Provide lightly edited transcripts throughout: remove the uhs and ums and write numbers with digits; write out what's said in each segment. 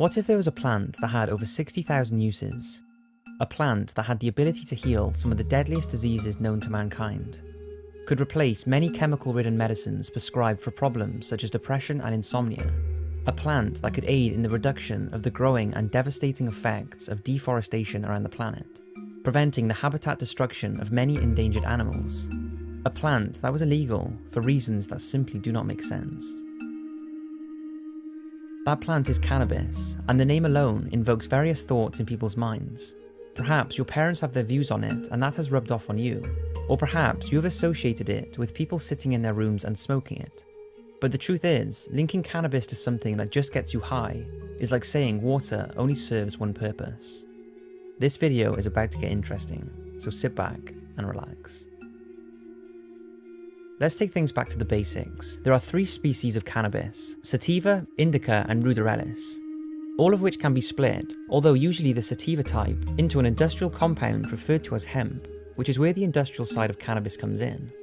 What if there was a plant that had over 60,000 uses? A plant that had the ability to heal some of the deadliest diseases known to mankind. Could replace many chemical-ridden medicines prescribed for problems such as depression and insomnia. A plant that could aid in the reduction of the growing and devastating effects of deforestation around the planet, preventing the habitat destruction of many endangered animals. A plant that was illegal for reasons that simply do not make sense. That plant is cannabis, and the name alone invokes various thoughts in people's minds. Perhaps your parents have their views on it and that has rubbed off on you, or perhaps you have associated it with people sitting in their rooms and smoking it. But the truth is, linking cannabis to something that just gets you high is like saying water only serves one purpose. This video is about to get interesting, so sit back and relax. Let's take things back to the basics. There are 3 species of cannabis: sativa, indica, and ruderalis, all of which can be split, although usually the sativa type, into an industrial compound referred to as hemp, which is where the industrial side of cannabis comes in.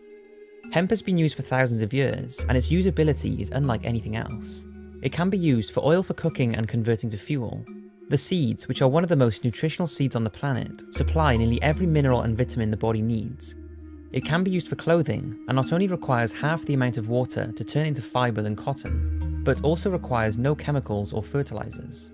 Hemp has been used for thousands of years, and its usability is unlike anything else. It can be used for oil for cooking and converting to fuel. The seeds, which are one of the most nutritional seeds on the planet, supply nearly every mineral and vitamin the body needs. It can be used for clothing, and not only requires half the amount of water to turn into fibre than cotton, but also requires no chemicals or fertilizers.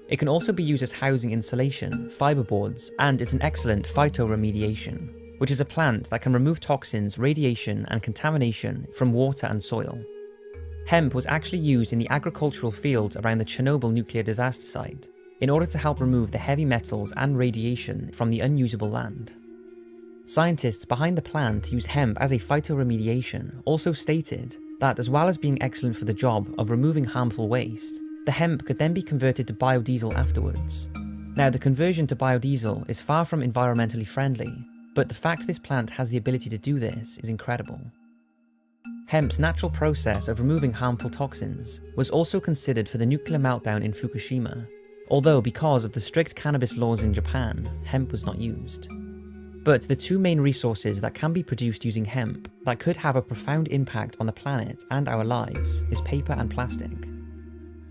It can also be used as housing insulation, fiberboards, and it's an excellent phytoremediation, which is a plant that can remove toxins, radiation, and contamination from water and soil. Hemp was actually used in the agricultural fields around the Chernobyl nuclear disaster site in order to help remove the heavy metals and radiation from the unusable land. Scientists behind the plant use hemp as a phytoremediation also stated that as well as being excellent for the job of removing harmful waste, the hemp could then be converted to biodiesel afterwards. Now, the conversion to biodiesel is far from environmentally friendly, but the fact this plant has the ability to do this is incredible. Hemp's natural process of removing harmful toxins was also considered for the nuclear meltdown in Fukushima, although because of the strict cannabis laws in Japan, hemp was not used. But the 2 main resources that can be produced using hemp that could have a profound impact on the planet and our lives is paper and plastic.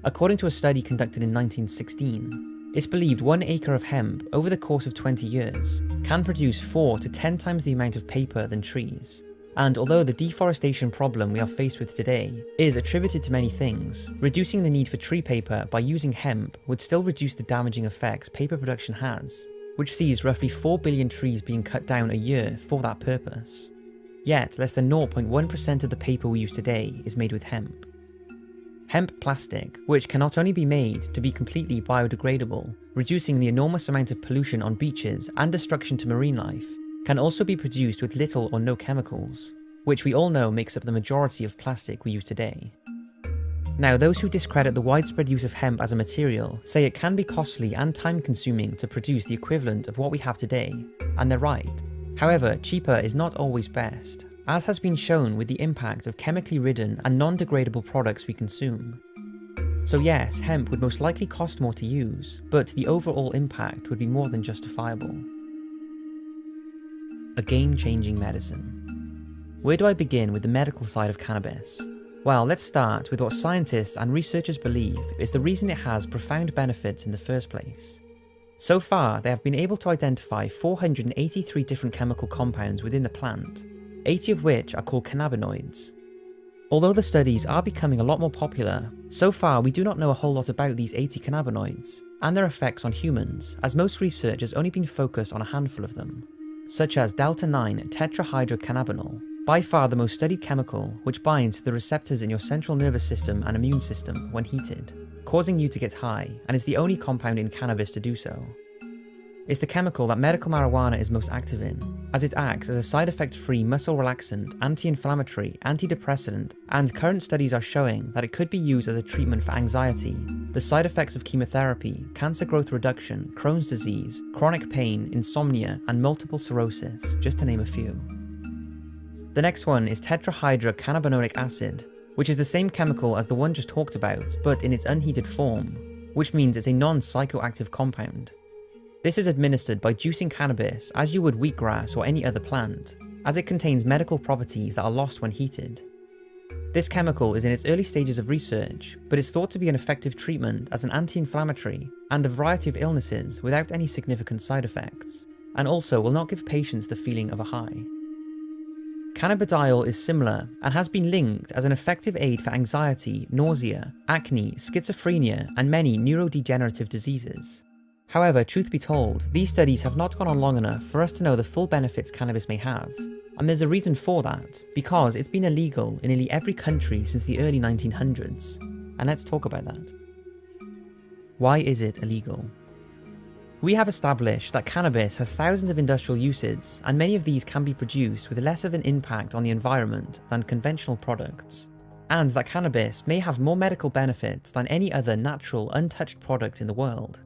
According to a study conducted in 1916, it's believed 1 acre of hemp over the course of 20 years can produce 4 to 10 times the amount of paper than trees. And although the deforestation problem we are faced with today is attributed to many things, reducing the need for tree paper by using hemp would still reduce the damaging effects paper production has, which sees roughly 4 billion trees being cut down a year for that purpose. Yet, less than 0.1% of the paper we use today is made with hemp. Hemp plastic, which can not only be made to be completely biodegradable, reducing the enormous amount of pollution on beaches and destruction to marine life, can also be produced with little or no chemicals, which we all know makes up the majority of plastic we use today. Now, those who discredit the widespread use of hemp as a material say it can be costly and time-consuming to produce the equivalent of what we have today, and they're right. However, cheaper is not always best, as has been shown with the impact of chemically ridden and non-degradable products we consume. So yes, hemp would most likely cost more to use, but the overall impact would be more than justifiable. A game-changing medicine. Where do I begin with the medical side of cannabis? Well, let's start with what scientists and researchers believe is the reason it has profound benefits in the first place. So far, they have been able to identify 483 different chemical compounds within the plant, 80 of which are called cannabinoids. Although the studies are becoming a lot more popular, so far we do not know a whole lot about these 80 cannabinoids and their effects on humans, as most research has only been focused on a handful of them, such as delta-9 tetrahydrocannabinol, by far the most studied chemical, which binds to the receptors in your central nervous system and immune system when heated, causing you to get high, and is the only compound in cannabis to do so. It's the chemical that medical marijuana is most active in, as it acts as a side effect-free muscle relaxant, anti-inflammatory, antidepressant, and current studies are showing that it could be used as a treatment for anxiety, the side effects of chemotherapy, cancer growth reduction, Crohn's disease, chronic pain, insomnia, and multiple sclerosis, just to name a few. The next one is tetrahydrocannabinolic acid, which is the same chemical as the one just talked about, but in its unheated form, which means it's a non-psychoactive compound. This is administered by juicing cannabis as you would wheatgrass or any other plant, as it contains medical properties that are lost when heated. This chemical is in its early stages of research, but is thought to be an effective treatment as an anti-inflammatory and a variety of illnesses without any significant side effects, and also will not give patients the feeling of a high. Cannabidiol is similar and has been linked as an effective aid for anxiety, nausea, acne, schizophrenia, and many neurodegenerative diseases. However, truth be told, these studies have not gone on long enough for us to know the full benefits cannabis may have. And there's a reason for that, because it's been illegal in nearly every country since the early 1900s. And let's talk about that. Why is it illegal? We have established that cannabis has thousands of industrial uses, and many of these can be produced with less of an impact on the environment than conventional products, and that cannabis may have more medical benefits than any other natural, untouched product in the world.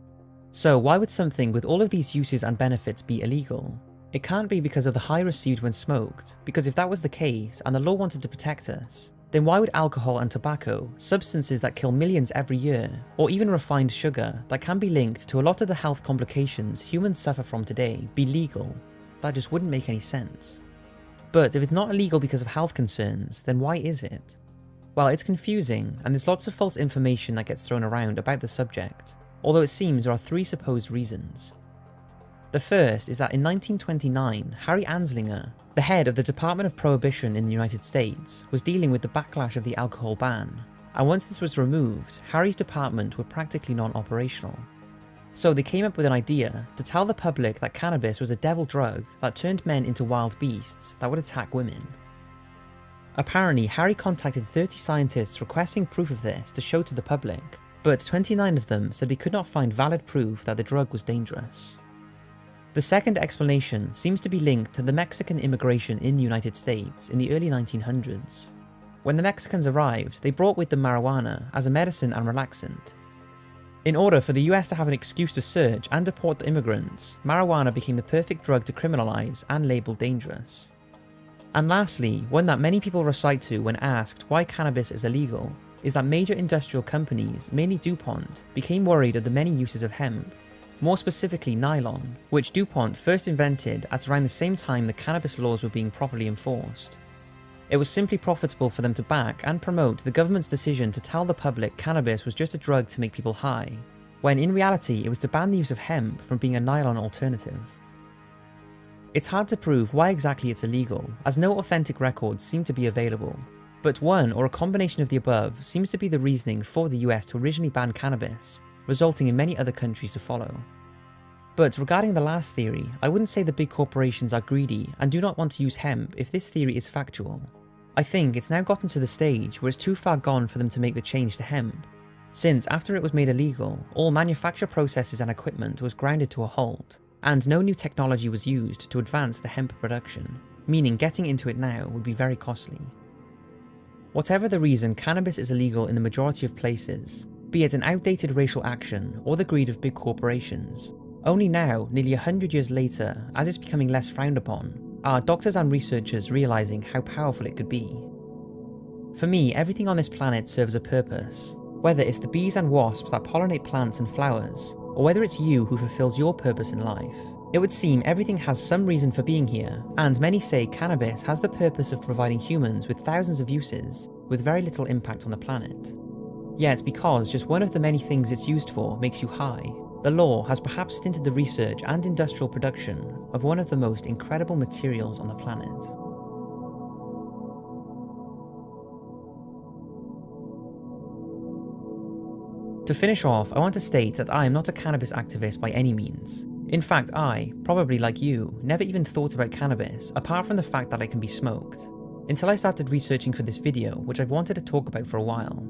So why would something with all of these uses and benefits be illegal? It can't be because of the high received when smoked, because if that was the case and the law wanted to protect us, then why would alcohol and tobacco, substances that kill millions every year, or even refined sugar that can be linked to a lot of the health complications humans suffer from today, be legal? That just wouldn't make any sense. But if it's not illegal because of health concerns, then why is it? Well, it's confusing, and there's lots of false information that gets thrown around about the subject, although it seems there are three supposed reasons. The first is that in 1929, Harry Anslinger, the head of the Department of Prohibition in the United States, was dealing with the backlash of the alcohol ban, and once this was removed, Harry's department were practically non-operational. So they came up with an idea to tell the public that cannabis was a devil drug that turned men into wild beasts that would attack women. Apparently, Harry contacted 30 scientists requesting proof of this to show to the public, but 29 of them said they could not find valid proof that the drug was dangerous. The second explanation seems to be linked to the Mexican immigration in the United States in the early 1900s. When the Mexicans arrived, they brought with them marijuana as a medicine and relaxant. In order for the US to have an excuse to search and deport the immigrants, marijuana became the perfect drug to criminalize and label dangerous. And lastly, one that many people recite to when asked why cannabis is illegal, is that major industrial companies, mainly DuPont, became worried of the many uses of hemp, more specifically nylon, which DuPont first invented at around the same time the cannabis laws were being properly enforced. It was simply profitable for them to back and promote the government's decision to tell the public cannabis was just a drug to make people high, when in reality it was to ban the use of hemp from being a nylon alternative. It's hard to prove why exactly it's illegal, as no authentic records seem to be available, but one or a combination of the above seems to be the reasoning for the US to originally ban cannabis, resulting in many other countries to follow. But regarding the last theory, I wouldn't say the big corporations are greedy and do not want to use hemp if this theory is factual. I think it's now gotten to the stage where it's too far gone for them to make the change to hemp, since after it was made illegal, all manufacture processes and equipment was grounded to a halt, and no new technology was used to advance the hemp production, meaning getting into it now would be very costly. Whatever the reason, cannabis is illegal in the majority of places, be it an outdated racial action or the greed of big corporations. Only now, nearly 100 years later, as it's becoming less frowned upon, are doctors and researchers realizing how powerful it could be. For me, everything on this planet serves a purpose, whether it's the bees and wasps that pollinate plants and flowers, or whether it's you who fulfills your purpose in life. It would seem everything has some reason for being here, and many say cannabis has the purpose of providing humans with thousands of uses, with very little impact on the planet. Yet because just one of the many things it's used for makes you high, the law has perhaps stinted the research and industrial production of one of the most incredible materials on the planet. To finish off, I want to state that I am not a cannabis activist by any means. In fact, I, probably like you, never even thought about cannabis apart from the fact that it can be smoked, until I started researching for this video, which I've wanted to talk about for a while.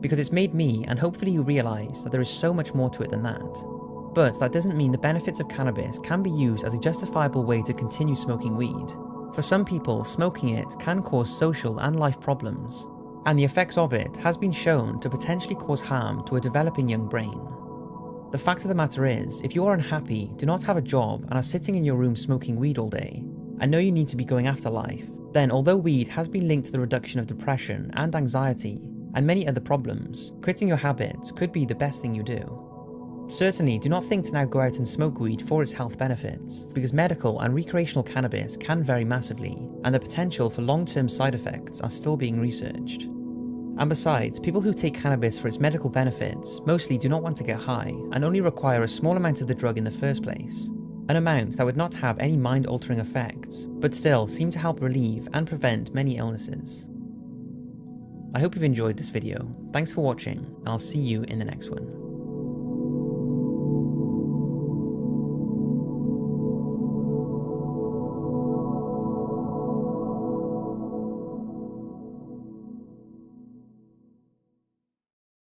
Because it's made me, and hopefully you realise that there is so much more to it than that. But that doesn't mean the benefits of cannabis can be used as a justifiable way to continue smoking weed. For some people, smoking it can cause social and life problems, and the effects of it has been shown to potentially cause harm to a developing young brain. The fact of the matter is, if you are unhappy, do not have a job, and are sitting in your room smoking weed all day, and know you need to be going after life, then although weed has been linked to the reduction of depression and anxiety, and many other problems, quitting your habits could be the best thing you do. Certainly, do not think to now go out and smoke weed for its health benefits, because medical and recreational cannabis can vary massively, and the potential for long-term side effects are still being researched. And besides, people who take cannabis for its medical benefits mostly do not want to get high and only require a small amount of the drug in the first place. An amount that would not have any mind-altering effects, but still seem to help relieve and prevent many illnesses. I hope you've enjoyed this video. Thanks for watching, and I'll see you in the next one.